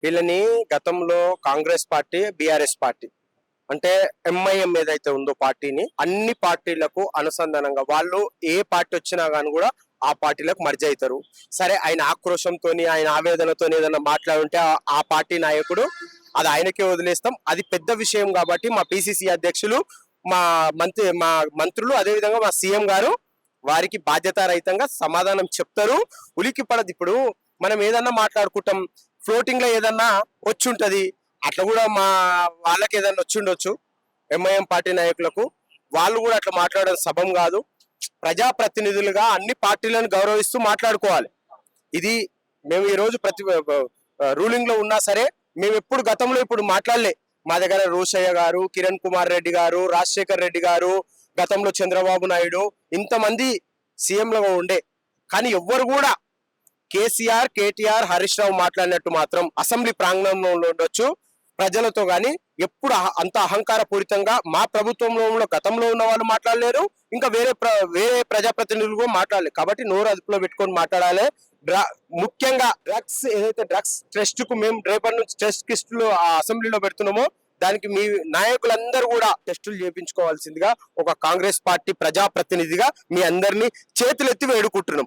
వీళ్ళని గతంలో Congress party, BRS party అంటే ఎంఐఎం ఏదైతే ఉందో పార్టీని అన్ని పార్టీలకు అనుసంధానంగా వాళ్ళు ఏ పార్టీ వచ్చినా కానీ కూడా ఆ పార్టీలకు మర్జ్ అవుతారు. సరే ఆయన ఆక్రోశంతోని ఆయన ఆవేదనతోని ఏదైనా మాట్లాడుంటే ఆ పార్టీ నాయకుడు అది ఆయనకే వదిలేస్తాం. అది పెద్ద విషయం కాబట్టి మా పిసిసి అధ్యక్షులు, మా మంత్రులు, అదేవిధంగా మా సీఎం గారు వారికి బాధ్యతారహితంగా సమాధానం చెప్తారు. ఉలికి పడదు. ఇప్పుడు మనం ఏదన్నా మాట్లాడుకుంటాం, ఫ్లోటింగ్ లో ఏదన్నా వచ్చుంటది. అట్లా కూడా మా వాళ్ళకి ఏదన్నా వచ్చిండొచ్చు ఎంఐఎం పార్టీ నాయకులకు. వాళ్ళు కూడా అట్లా మాట్లాడడం సబం కాదు. ప్రజాప్రతినిధులుగా అన్ని పార్టీలను గౌరవిస్తూ మాట్లాడుకోవాలి. ఇది మేము ఈ రోజు రూలింగ్ లో ఉన్నా సరే మేము ఎప్పుడు గతంలో ఇప్పుడు మాట్లాడలే. మా దగ్గర రోషయ్య గారు, కిరణ్ కుమార్ రెడ్డి గారు, రాజశేఖర్ రెడ్డి గారు, గతంలో చంద్రబాబు నాయుడు ఇంతమంది సీఎంలుగా ఉండే, కానీ ఎవ్వరు కూడా కేసీఆర్, కేటీఆర్, హరీష్ రావు మాట్లాడినట్టు మాత్రం అసెంబ్లీ ప్రాంగణంలో ఉండొచ్చు ప్రజలతో గాని ఎప్పుడు అంత అహంకార పూరితంగా మా ప్రభుత్వంలో గతంలో ఉన్న వాళ్ళు మాట్లాడలేరు. ఇంకా వేరే ప్రజాప్రతినిధులు కూడా మాట్లాడలేదు. కాబట్టి నోరు అదుపులో పెట్టుకొని మాట్లాడాలి. ముఖ్యంగా డ్రగ్స్ ఏదైతే డ్రగ్స్ టెస్ట్ కు మేము రేపటి నుంచి టెస్ట్ కిస్టులు ఆ అసెంబ్లీలో పెడుతున్నామో దానికి మీ నాయకులందరూ కూడా టెస్టులు చేయించుకోవాల్సిందిగా ఒక కాంగ్రెస్ పార్టీ ప్రజాప్రతినిధిగా మీ అందరినీ చేతులెత్తి వేడుకుంటున్నాం.